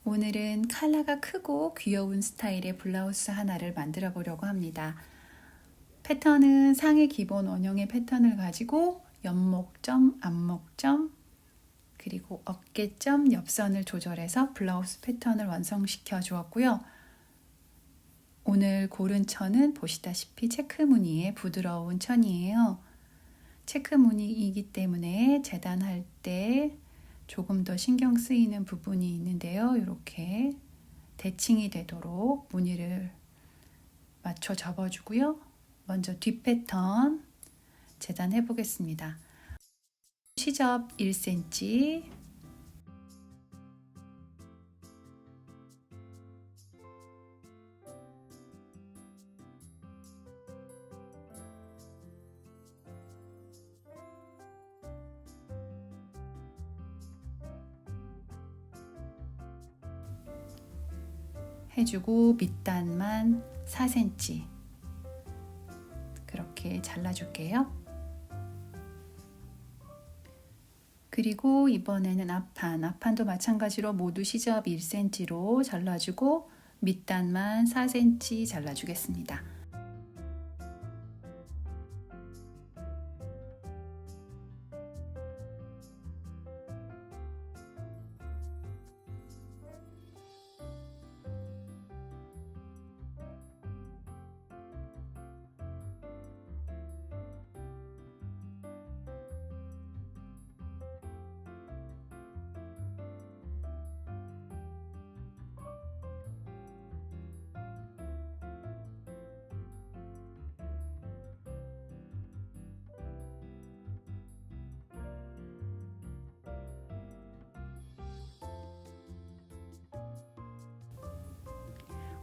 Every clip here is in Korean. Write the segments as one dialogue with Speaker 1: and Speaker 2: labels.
Speaker 1: 오늘은 컬러가 크고 귀여운 스타일의 블라우스 하나를 만들어 보려고 합니다. 패턴은 상의 기본 원형의 패턴을 가지고 옆목점, 앞목점, 그리고 어깨점, 옆선을 조절해서 블라우스 패턴을 완성시켜 주었고요. 오늘 고른 천은 보시다시피 체크 무늬의 부드러운 천이에요. 체크 무늬이기 때문에 재단할 때 조금 더 신경 쓰이는 부분이 있는데요. 이렇게 대칭이 되도록 무늬를 맞춰 접어주고요. 먼저 뒷 패턴 재단해 보겠습니다. 시접 1cm, 해주고 밑단만 4cm 그렇게 잘라줄게요. 그리고 이번에는 앞판도 마찬가지로 모두 시접 1cm로 잘라주고 밑단만 4cm 잘라주겠습니다.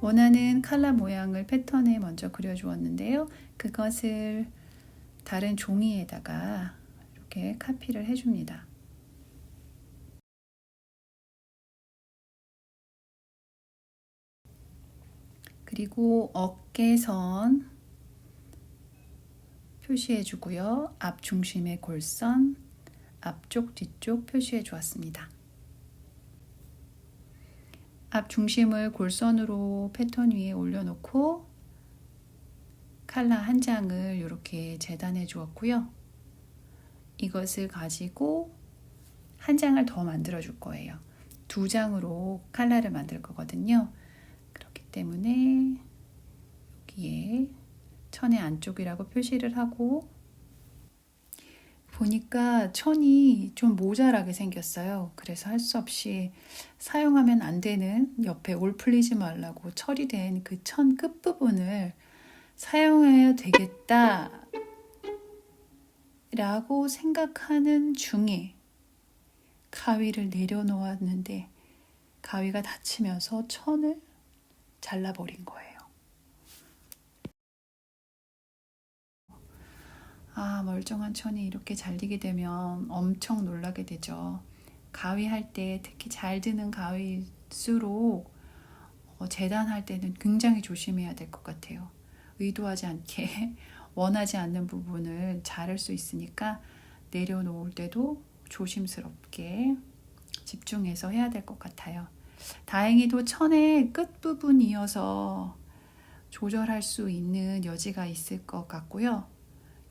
Speaker 1: 원하는 컬러 모양을 패턴에 먼저 그려주었는데요. 그것을 다른 종이에다가 이렇게 카피를 해줍니다. 그리고 어깨선 표시해 주고요. 앞 중심의 골선, 앞쪽 뒤쪽 표시해 주었습니다. 앞 중심을 골선으로 패턴 위에 올려놓고 컬러 한 장을 이렇게 재단해 주었고요. 이것을 가지고 한 장을 더 만들어 줄 거예요. 두 장으로 컬러를 만들 거거든요. 그렇기 때문에 여기에 천의 안쪽이라고 표시를 하고, 보니까 천이 좀 모자라게 생겼어요. 그래서 할 수 없이 사용하면 안 되는 옆에 올 풀리지 말라고 처리된 그 천 끝부분을 사용해야 되겠다 라고 생각하는 중에 가위를 내려놓았는데 가위가 다치면서 천을 잘라버린 거예요. 멀쩡한 천이 이렇게 잘리게 되면 엄청 놀라게 되죠. 가위 할 때 특히 잘 드는 가위일수록 재단할 때는 굉장히 조심해야 될 것 같아요. 의도하지 않게 원하지 않는 부분을 자를 수 있으니까 내려놓을 때도 조심스럽게 집중해서 해야 될 것 같아요. 다행히도 천의 끝부분이어서 조절할 수 있는 여지가 있을 것 같고요.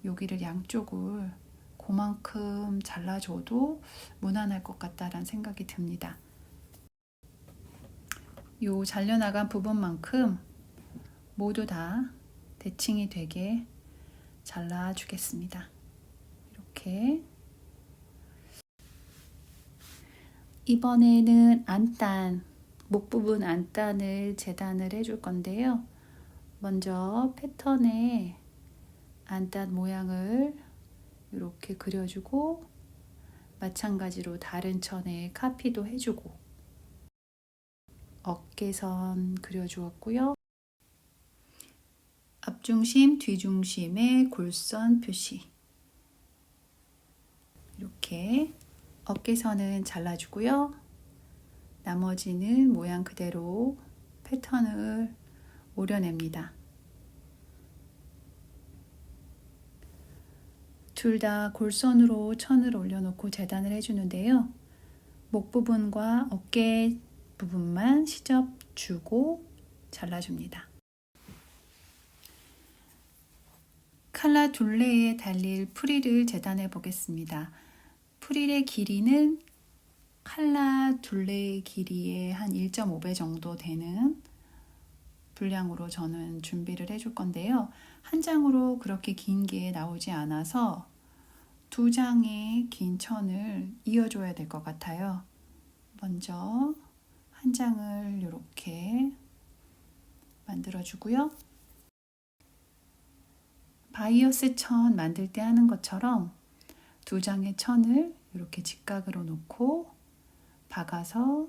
Speaker 1: 여기를 양쪽을 그만큼 잘라줘도 무난할 것 같다라는 생각이 듭니다. 요 잘려나간 부분만큼 모두 다 대칭이 되게 잘라주겠습니다. 이렇게. 이번에는 안단, 목 부분 안단을 재단을 해줄 건데요. 먼저 패턴에 안단 모양을 이렇게 그려주고 마찬가지로 다른 천에 카피도 해주고 어깨선 그려주었고요. 앞중심, 뒤중심의 골선 표시, 이렇게 어깨선은 잘라주고요. 나머지는 모양 그대로 패턴을 오려냅니다. 둘 다 골선으로 천을 올려놓고 재단을 해주는데요. 목 부분과 어깨 부분만 시접 주고 잘라줍니다. 칼라 둘레에 달릴 프릴을 재단해 보겠습니다. 프릴의 길이는 칼라 둘레의 길이의 한 1.5배 정도 되는 분량으로 저는 준비를 해줄 건데요. 한 장으로 그렇게 긴 게 나오지 않아서 두 장의 긴 천을 이어줘야 될 것 같아요. 먼저 한 장을 이렇게 만들어주고요. 바이어스 천 만들 때 하는 것처럼 두 장의 천을 이렇게 직각으로 놓고 박아서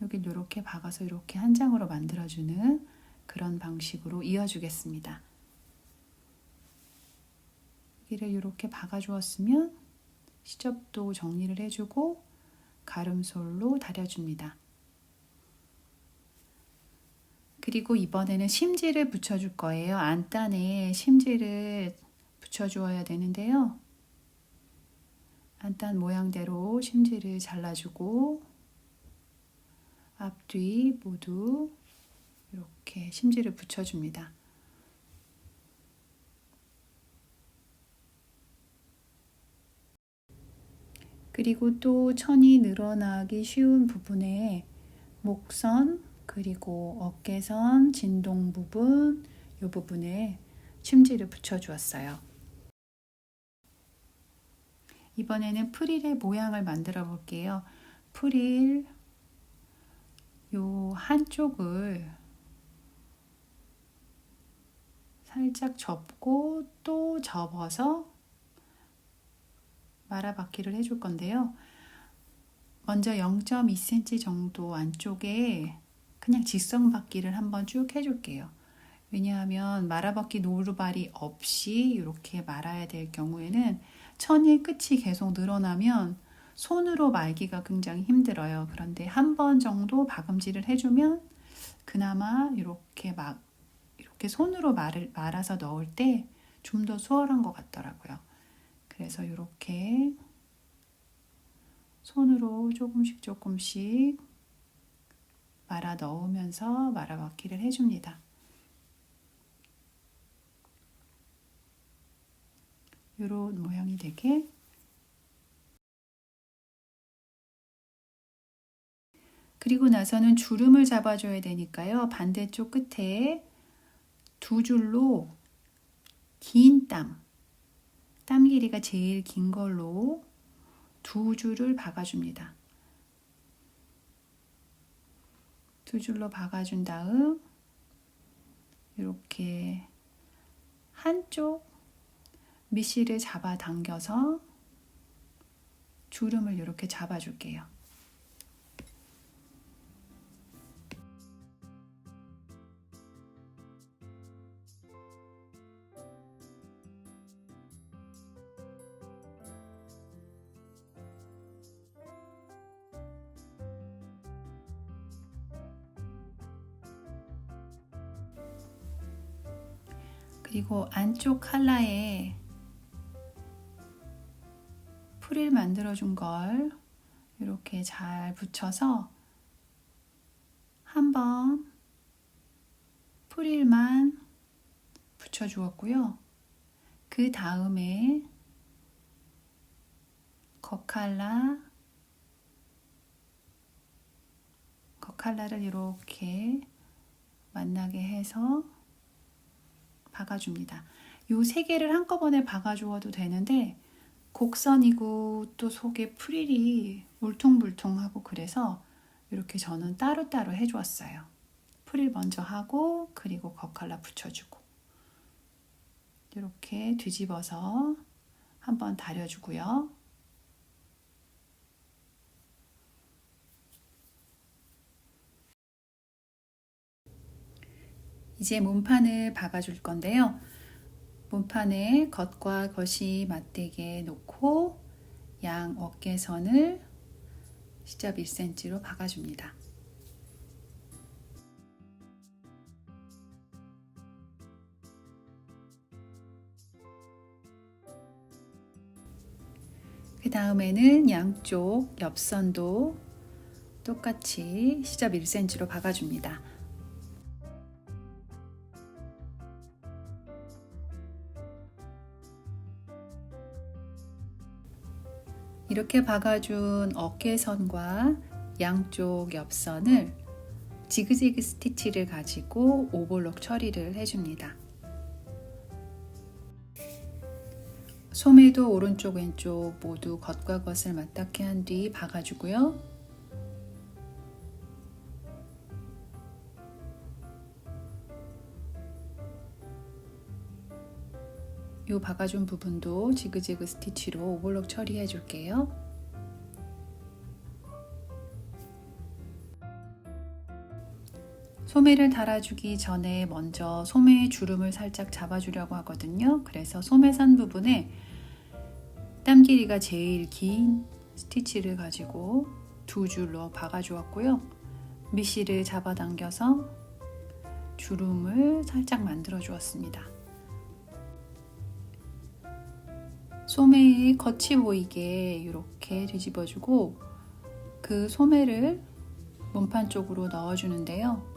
Speaker 1: 여기 이렇게 박아서 이렇게 한 장으로 만들어주는 그런 방식으로 이어주겠습니다. 여기를 이렇게 박아주었으면 시접도 정리를 해주고 가름솔로 다려줍니다. 그리고 이번에는 심지를 붙여줄 거예요. 안단에 심지를 붙여주어야 되는데요. 안단 모양대로 심지를 잘라주고 앞뒤 모두 이렇게 심지를 붙여줍니다. 그리고 또 천이 늘어나기 쉬운 부분에 목선 그리고 어깨선 진동 부분 이 부분에 심지를 붙여주었어요. 이번에는 프릴의 모양을 만들어 볼게요. 프릴 요 한쪽을 살짝 접고 또 접어서 말아받기를 해줄 건데요. 먼저 0.2cm 정도 안쪽에 그냥 직선받기를 한번 쭉 해줄게요. 왜냐하면 말아받기 노루발이 없이 이렇게 말아야 될 경우에는 천의 끝이 계속 늘어나면 손으로 말기가 굉장히 힘들어요. 그런데 한 번 정도 박음질을 해주면 그나마 이렇게 손으로 말아서 넣을 때 좀 더 수월한 것 같더라고요. 그래서 이렇게 손으로 조금씩 말아 넣으면서 말아받기를 해줍니다. 이런 모양이 되게. 그리고 나서는 주름을 잡아줘야 되니까요. 반대쪽 끝에 두 줄로 긴 땀 길이가 제일 긴 걸로 두 줄을 박아줍니다. 두 줄로 박아준 다음 이렇게 한쪽 밑실을 잡아 당겨서 주름을 이렇게 잡아줄게요. 그리고 안쪽 칼라에 프릴 만들어준 걸 이렇게 잘 붙여서 한번 프릴만 붙여주었고요. 그 다음에 겉칼라를 이렇게 만나게 해서 박아줍니다. 요 세 개를 한꺼번에 박아주어도 되는데 곡선이고 또 속에 프릴이 울퉁불퉁하고 그래서 이렇게 저는 따로따로 해주었어요. 프릴 먼저 하고 그리고 겉칼라 붙여주고 이렇게 뒤집어서 한번 다려주고요. 이제 몸판을 박아줄 건데요. 몸판에 겉과 겉이 맞대게 놓고 양 어깨선을 시접 1cm로 박아줍니다. 그 다음에는 양쪽 옆선도 똑같이 시접 1cm로 박아줍니다. 이렇게 박아준 어깨선과 양쪽 옆선을 지그재그 스티치를 가지고 오버록 처리를 해줍니다. 소매도 오른쪽 왼쪽 모두 겉과 겉을 맞닿게 한 뒤 박아주고요. 이 박아준 부분도 지그재그 스티치로 오버록 처리해 줄게요. 소매를 달아주기 전에 먼저 소매의 주름을 살짝 잡아주려고 하거든요. 그래서 소매선 부분에 땀 길이가 제일 긴 스티치를 가지고 2줄로 박아주었고요. 미시를 잡아당겨서 주름을 살짝 만들어 주었습니다. 소매에 겉이 보이게 이렇게 뒤집어주고 그 소매를 몸판 쪽으로 넣어주는데요.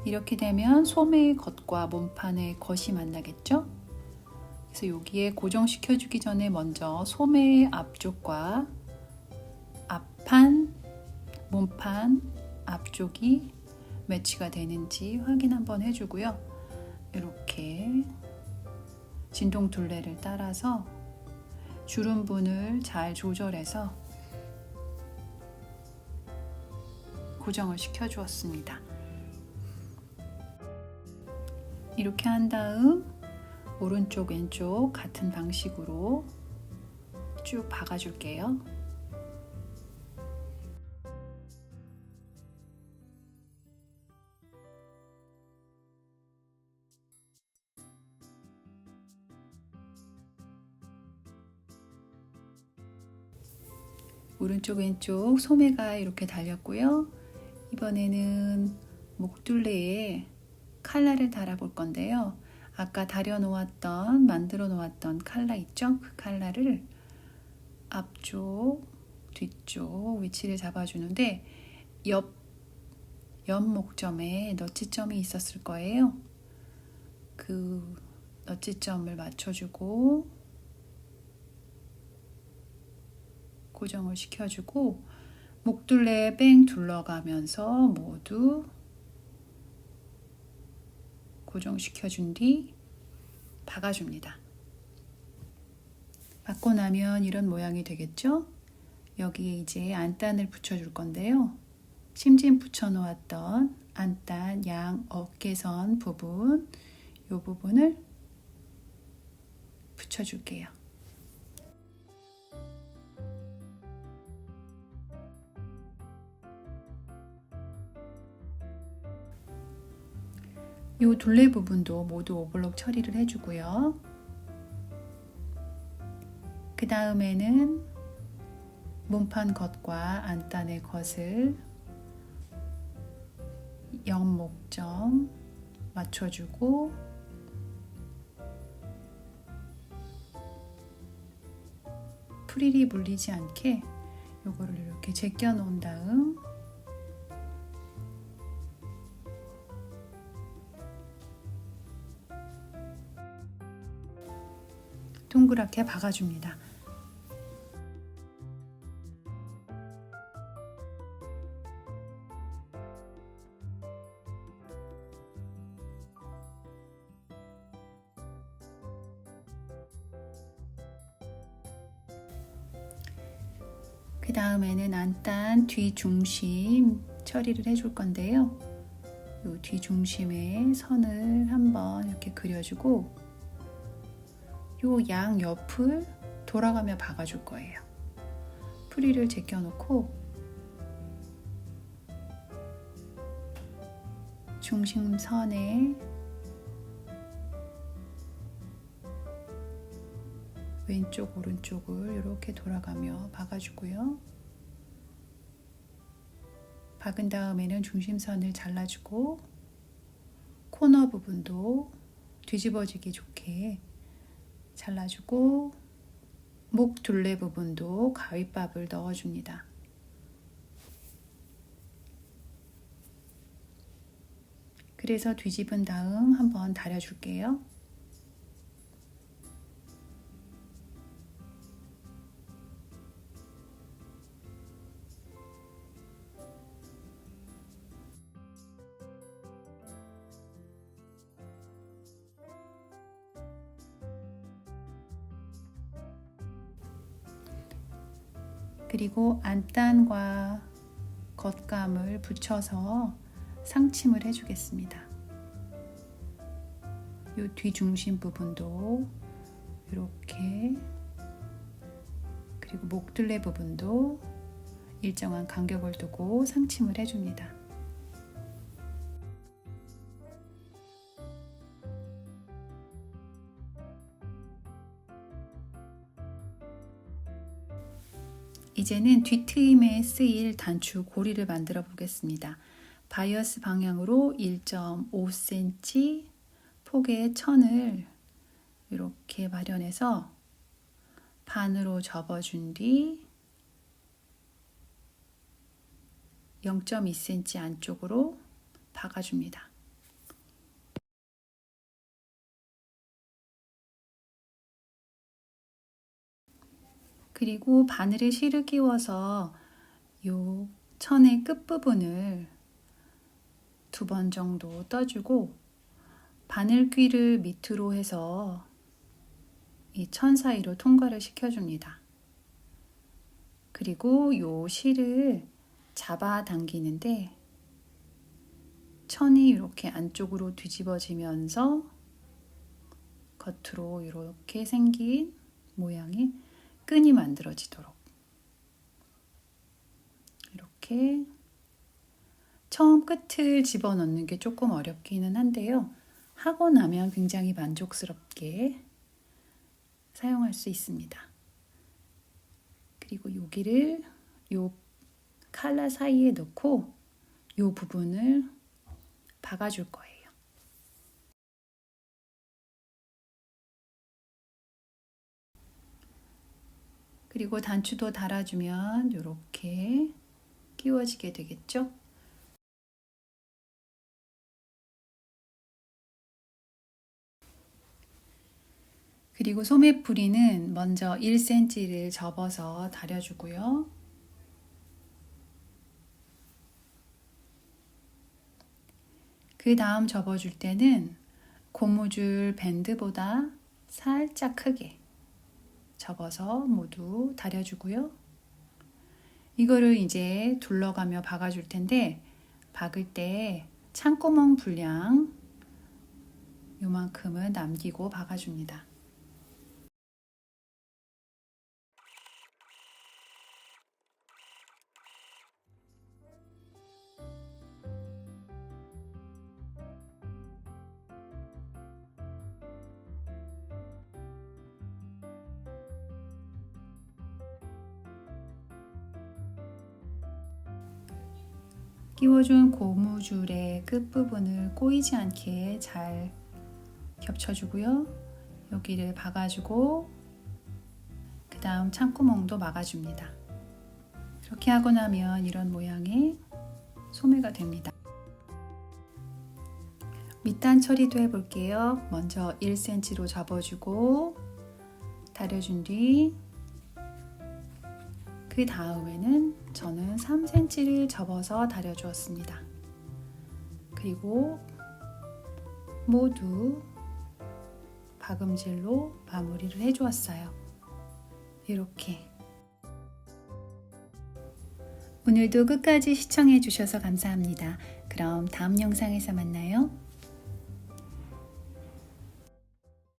Speaker 1: 이렇게 되면 소매의 겉과 몸판의 겉이 만나겠죠? 그래서 여기에 고정시켜주기 전에 먼저 소매의 앞쪽과 앞판, 몸판 앞쪽이 매치가 되는지 확인 한번 해주고요. 이렇게 진동 둘레를 따라서 주름분을 잘 조절해서 고정을 시켜주었습니다. 이렇게 한 다음 오른쪽 왼쪽 같은 방식으로 쭉 박아줄게요. 오른쪽 왼쪽 소매가 이렇게 달렸고요. 이번에는 목둘레에 칼라를 달아볼 건데요. 아까 만들어 놓았던 칼라 있죠? 그 칼라를 앞쪽, 뒤쪽 위치를 잡아주는데 옆 목점에 너치점이 있었을 거예요. 그 너치점을 맞춰주고 고정을 시켜주고 목둘레에 뺑 둘러가면서 모두 고정시켜준 뒤 박아줍니다. 박고 나면 이런 모양이 되겠죠? 여기에 이제 안단을 붙여줄 건데요. 심진 붙여 놓았던 안단 양 어깨선 부분, 이 부분을 붙여줄게요. 이 둘레 부분도 모두 오버록 처리를 해주고요. 그 다음에는 몸판 겉과 안단의 겉을 옆목점 맞춰주고 프릴이 물리지 않게 요거를 이렇게 제껴 놓은 다음 동그랗게 박아줍니다. 그 다음에는 안단 뒤 중심 처리를 해줄 건데요. 이 뒤 중심에 선을 한번 이렇게 그려주고 요 양 옆을 돌아가며 박아줄 거예요. 프릴을 제껴놓고 중심선에 왼쪽 오른쪽을 이렇게 돌아가며 박아주고요. 박은 다음에는 중심선을 잘라주고 코너 부분도 뒤집어지기 좋게 잘라주고 목 둘레 부분도 가위밥을 넣어줍니다. 그래서 뒤집은 다음 한번 다려줄게요. 그리고 안단과 겉감을 붙여서 상침을 해주겠습니다. 이 뒤중심 부분도 이렇게, 그리고 목둘레 부분도 일정한 간격을 두고 상침을 해줍니다. 이제는 뒷트임에 쓰일 단추 고리를 만들어 보겠습니다. 바이어스 방향으로 1.5cm 폭의 천을 이렇게 마련해서 반으로 접어준 뒤 0.2cm 안쪽으로 박아줍니다. 그리고 바늘에 실을 끼워서 이 천의 끝부분을 2번 정도 떠주고 바늘귀를 밑으로 해서 이 천 사이로 통과를 시켜줍니다. 그리고 이 실을 잡아 당기는데 천이 이렇게 안쪽으로 뒤집어지면서 겉으로 이렇게 생긴 모양이 끈이 만들어지도록 이렇게 처음 끝을 집어넣는 게 조금 어렵기는 한데요. 하고 나면 굉장히 만족스럽게 사용할 수 있습니다. 그리고 여기를 요 칼라 사이에 넣고 요 부분을 박아줄 거예요. 그리고 단추도 달아주면 이렇게 끼워지게 되겠죠? 그리고 소매뿌리는 먼저 1cm를 접어서 다려주고요. 그 다음 접어줄 때는 고무줄 밴드보다 살짝 크게 접어서 모두 다려주고요. 이거를 이제 둘러가며 박아줄 텐데 박을 때 창구멍 분량 요만큼은 남기고 박아줍니다. 끼워준 고무줄의 끝부분을 꼬이지 않게 잘 겹쳐주고요. 여기를 박아주고 그 다음 창구멍도 막아줍니다. 이렇게 하고 나면 이런 모양의 소매가 됩니다. 밑단 처리도 해볼게요. 먼저 1cm로 접어주고 다려준 뒤 그 다음에는 저는 3cm를 접어서 다려주었습니다. 그리고 모두 박음질로 마무리를 해주었어요. 이렇게. 오늘도 끝까지 시청해 주셔서 감사합니다. 그럼 다음 영상에서 만나요.